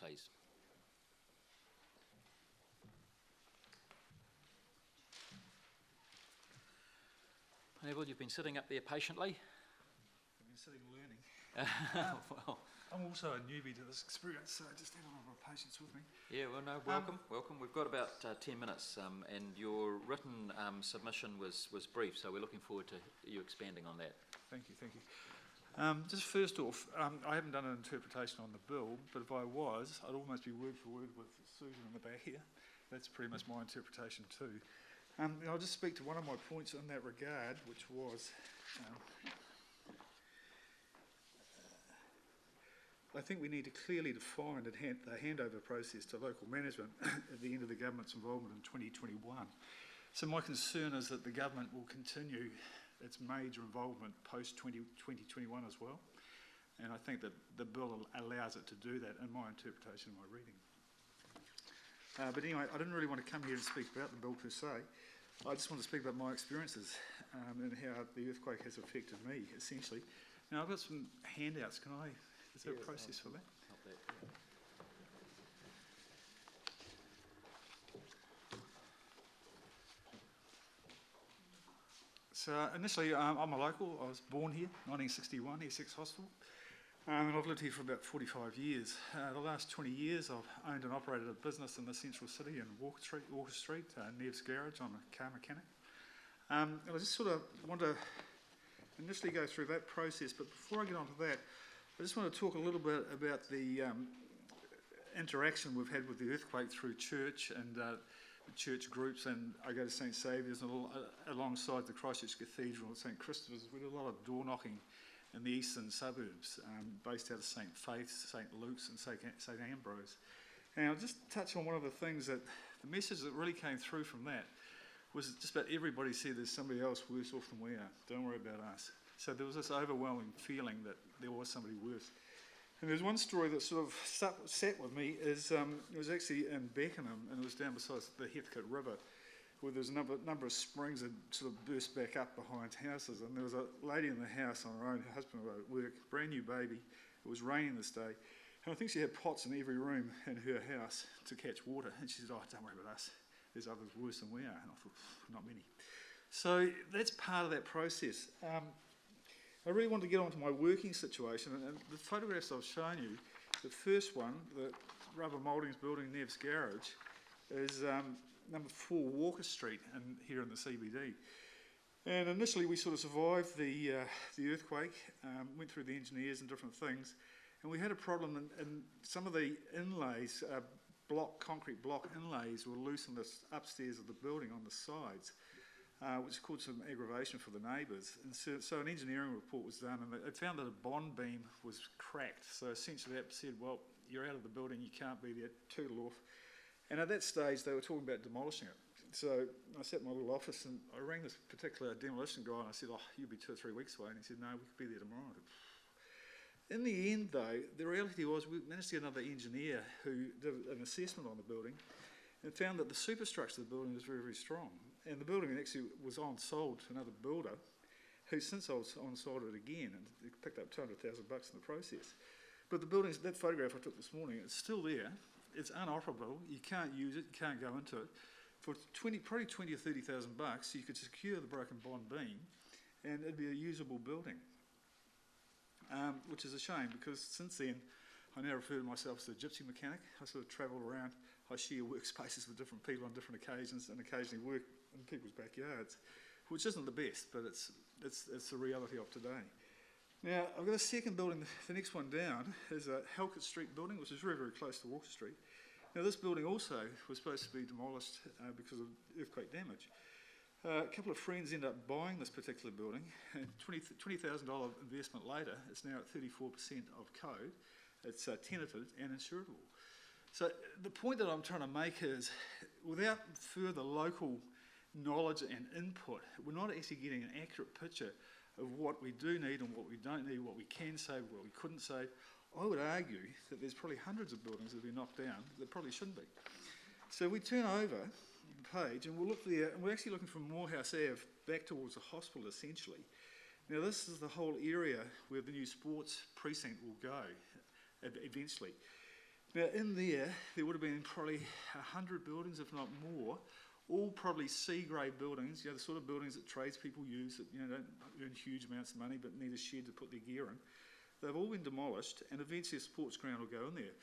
please. Neville, you've been sitting up there patiently. I've been sitting learning. Well, I'm also a newbie to this experience, so just have a lot of patience with me. yeah, well, no, welcome. We've got about 10 minutes, and your written submission was brief, so we're looking forward to you expanding on that. Thank you. Just first off, I haven't done an interpretation on the bill, but if I was, I'd almost be word for word with Susan in the back here. That's pretty much my interpretation too. I'll just speak to one of my points in that regard, which was I think we need to clearly define the handover process to local management at the end of the government's involvement in 2021. So my concern is that the government will continue its major involvement post-2021 as well. And I think that the bill allows it to do that in my interpretation of my reading. But anyway, I didn't really want to come here and speak about the bill per se. I just want to speak about my experiences and how the earthquake has affected me, essentially. Now, I've got some handouts. Is there a process for that? So initially, I'm a local. I was born here, 1961, Essex Hospital. And I've lived here for about 45 years. The last 20 years, I've owned and operated a business in the central city in Walker Street, Nev's Garage. I'm a car mechanic. And I just sort of want to initially go through that process, but before I get onto that, I just want to talk a little bit about the interaction we've had with the earthquake through church and church groups, and I go to St Saviour's and alongside the ChCh Cathedral at St Christopher's. We do a lot of door knocking in the eastern suburbs, based out of St Faith's, St Luke's and St Ambrose. And I'll just touch on one of the things that, the message that really came through from that was just about everybody said there's somebody else worse off than we are, don't worry about us. So there was this overwhelming feeling that there was somebody worse. And there's one story that sort of sat with me, it was actually in Beckenham, and it was down beside the Heathcote River, where there's a number of springs that sort of burst back up behind houses, and there was a lady in the house on her own, her husband was at work, brand new baby. It was raining this day, and I think she had pots in every room in her house to catch water, and she said, "Oh, don't worry about us, there's others worse than we are." And I thought, not many. So that's part of that process. I really want to get onto my working situation, and the photographs I've shown you, the first one, the rubber mouldings building Nev's Garage, is number 4 Walker Street here in the CBD. And initially we sort of survived the earthquake, went through the engineers and different things, and we had a problem in some of the inlays, concrete block inlays were loose in the upstairs of the building on the sides, which caused some aggravation for the neighbours. And so an engineering report was done, and it found that a bond beam was cracked. So essentially that said, well, you're out of the building, you can't be there, tootle off. And at that stage, they were talking about demolishing it. So I sat in my little office and I rang this particular demolition guy and I said, "Oh, you'll be 2 or 3 weeks away." And he said, "No, we could be there tomorrow." In the end, though, the reality was we managed to get another engineer who did an assessment on the building and found that the superstructure of the building was very, very strong. And the building actually was on-sold to another builder who since on-sold it again and picked up $200,000 in the process. But the building, that photograph I took this morning, it's still there. It's unoperable. You can't use it. You can't go into it. For probably $20,000 or $30,000, you could secure the broken bond beam, and it'd be a usable building. Which is a shame, because since then, I now refer to myself as a gypsy mechanic. I sort of travel around. I share workspaces with different people on different occasions, and occasionally work in people's backyards, which isn't the best, but it's the reality of today. Now, I've got a second building, the next one down is a Halkett Street building, which is very, very close to Walker Street. Now, this building also was supposed to be demolished because of earthquake damage. A couple of friends ended up buying this particular building, and $20,000 investment later, it's now at 34% of code. It's tenanted and insurable. So the point that I'm trying to make is, without further local knowledge and input, we're not actually getting an accurate picture of what we do need and what we don't need, what we can save, what we couldn't save. I would argue that there's probably hundreds of buildings that have been knocked down that probably shouldn't be. So we turn over the page and we'll look there, and we're actually looking from Morehouse Ave back towards the hospital essentially. Now this is the whole area where the new sports precinct will go eventually. Now in there would have been probably 100 buildings, if not more, all probably C-grade buildings, the sort of buildings that tradespeople use that don't earn huge amounts of money but need a shed to put their gear in. They've all been demolished, and eventually a sports ground will go in there.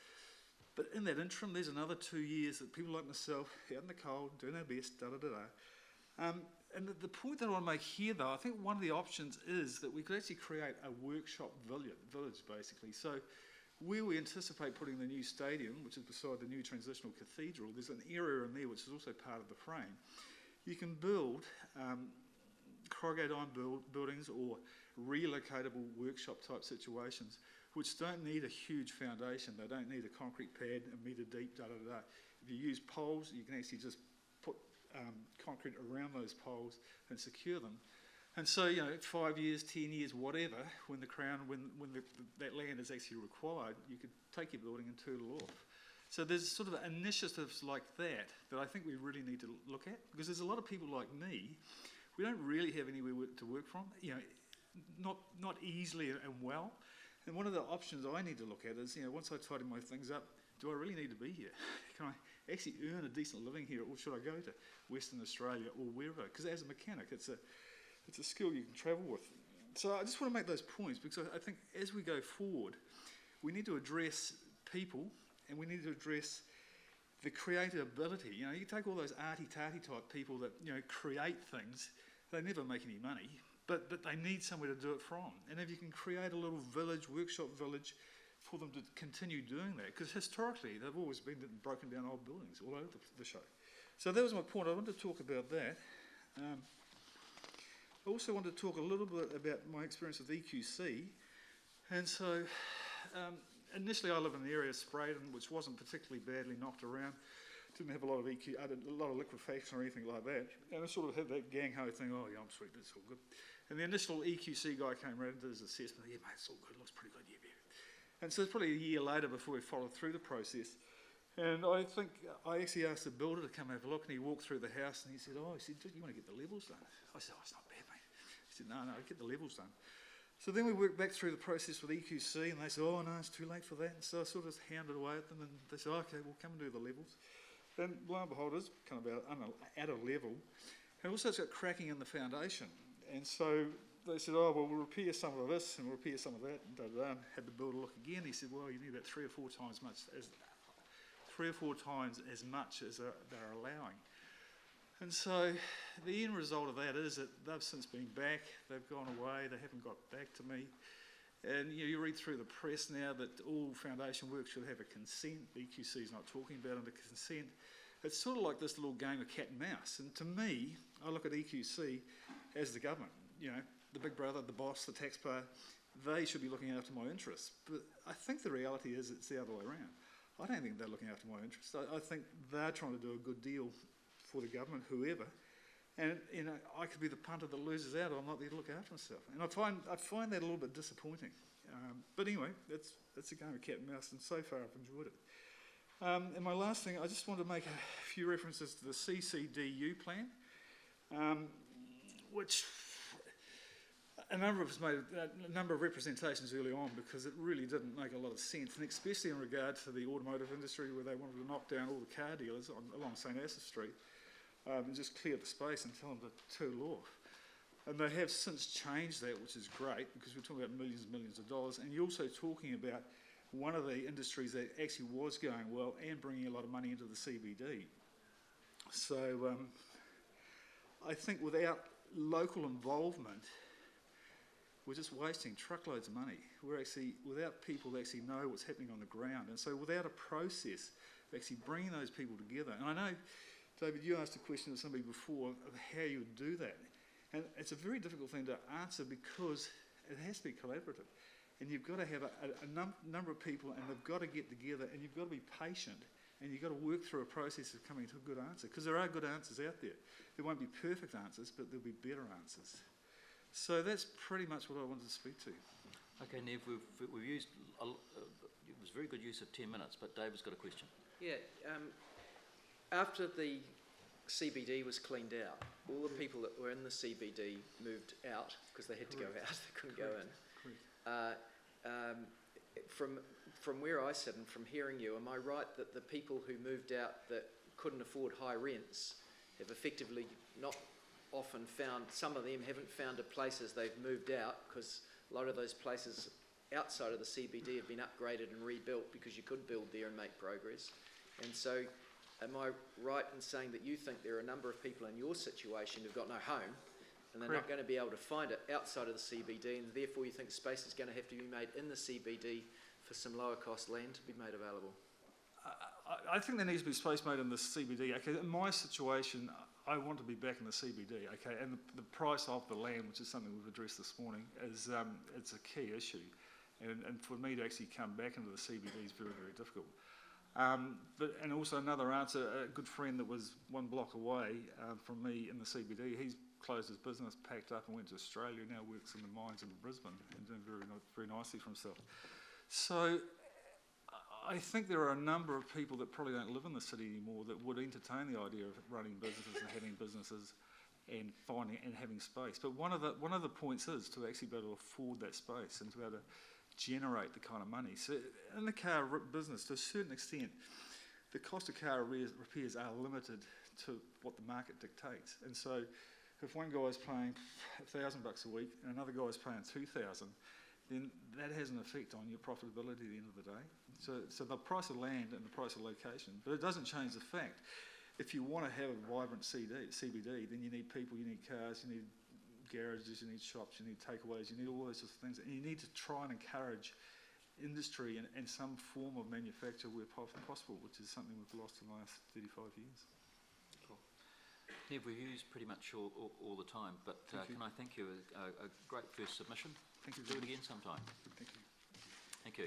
But in that interim, there's another 2 years that people like myself, out in the cold, doing our best, and the point that I want to make here, though, I think one of the options is that we could actually create a workshop village, basically. So where we anticipate putting the new stadium, which is beside the new transitional cathedral, there's an area in there which is also part of the frame. You can build corrugated iron buildings or relocatable workshop type situations which don't need a huge foundation. They don't need a concrete pad, a metre deep, If you use poles, you can actually just put concrete around those poles and secure them. And so, 5 years, 10 years, whatever, when that land is actually required, you could take your building and turtle off. So there's sort of initiatives like that I think we really need to look at, because there's a lot of people like me, we don't really have anywhere to work from, not easily and well. And one of the options I need to look at is, once I tidy my things up, do I really need to be here? Can I actually earn a decent living here, or should I go to Western Australia or wherever? Because as a mechanic, it's a skill you can travel with. So I just want to make those points, because I think as we go forward, we need to address people, and we need to address the creative ability. You take all those arty-tarty type people that create things, they never make any money, but they need somewhere to do it from. And if you can create a little village, workshop village, for them to continue doing that, because historically they've always been broken down old buildings all over the show. So that was my point. I wanted to talk about that. I also wanted to talk a little bit about my experience with EQC. And so initially I live in the area of Spraydon, which wasn't particularly badly knocked around. Didn't have a lot of a lot of liquefaction or anything like that. And I sort of had that gang-ho thing, oh yeah, I'm sweet, that's all good. And the initial EQC guy came around and did his assessment. Yeah, mate, it's all good, looks pretty good, yeah. And so it's probably a year later before we followed through the process. And I think I actually asked the builder to come have a look, and he walked through the house and he said, you want to get the levels done? I said, it's not bad, mate. He said, no, get the levels done. So then we worked back through the process with EQC, and they said, oh no, it's too late for that. And so I sort of hounded away at them, and they said, okay, we'll come and do the levels. And lo and behold, it's kind of at a level. And also it's got cracking in the foundation. And so they said, oh, well, we'll repair some of this and we'll repair some of that, and had the builder look again. He said, well, you need about three or four times as much as they're allowing. And so the end result of that is that they've since been back, they've gone away, they haven't got back to me. And you read through the press now that all foundation work should have a consent. The EQC is not talking about under consent. It's sort of like this little game of cat and mouse. And to me, I look at EQC as the government, the big brother, the boss, the taxpayer. They should be looking after my interests. But I think the reality is it's the other way around. I don't think they're looking after my interests. I think they're trying to do a good deal for the government, whoever. And I could be the punter that loses out, or I'm not there to look after myself. And I find that a little bit disappointing. But anyway, that's a game of cat and mouse, and so far I've enjoyed it. And my last thing, I just want to make a few references to the CCDU plan, which a number of us made a number of representations early on, because it really didn't make a lot of sense, and especially in regard to the automotive industry, where they wanted to knock down all the car dealers along St Asaph Street and just clear the space and tell them to tool off. And they have since changed that, which is great, because we're talking about millions and millions of dollars, and you're also talking about one of the industries that actually was going well and bringing a lot of money into the CBD. So I think without local involvement, we're just wasting truckloads of money. We're actually, without people that actually know what's happening on the ground. And so without a process of actually bringing those people together, and I know, David, you asked a question of somebody before of how you would do that. And it's a very difficult thing to answer, because it has to be collaborative. And you've got to have a number of people, and they've got to get together, and you've got to be patient, and you've got to work through a process of coming to a good answer, because there are good answers out there. There won't be perfect answers, but there'll be better answers. So that's pretty much what I wanted to speak to. Okay, Nev, we've used, it was very good use of 10 minutes, but David's got a question. Yeah, after the CBD was cleaned out, all the people that were in the CBD moved out because they had to go out, they couldn't go in. From from where I sit and from hearing you, am I right that the people who moved out that couldn't afford high rents have effectively not often found, some of them haven't found a place as they've moved out, because a lot of those places outside of the CBD have been upgraded and rebuilt because you could build there and make progress. And so am I right in saying that you think there are a number of people in your situation who've got no home and they're not going to be able to find it outside of the CBD, and therefore you think space is going to have to be made in the CBD for some lower cost land to be made available? I think there needs to be space made in the CBD. Okay, in my situation, I want to be back in the CBD. Okay, and the price of the land, which is something we've addressed this morning, is it's a key issue, and for me to actually come back into the CBD is very, very difficult. And also another answer, a good friend that was 1 block away from me in the CBD, he's closed his business, packed up and went to Australia, now works in the mines in Brisbane and doing very nicely for himself. So I think there are a number of people that probably don't live in the city anymore that would entertain the idea of running businesses and having businesses and finding and having space. But one of the points is to actually be able to afford that space and to be able to generate the kind of money. So in the car business, to a certain extent, the cost of car repairs are limited to what the market dictates. And so if one guy is paying $1,000 a week and another guy is paying $2,000, then that has an effect on your profitability at the end of the day. So the price of land and the price of location, but it doesn't change the fact, if you want to have a vibrant CBD, then you need people, you need cars, you need garages, you need shops, you need takeaways, you need all those sorts of things, and you need to try and encourage industry and some form of manufacture where possible, which is something we've lost in the last 35 years. Cool. Nev, we've used pretty much all the time, but can I thank you? A great first submission. Thank you. Do it again sometime. Thank you. Thank you.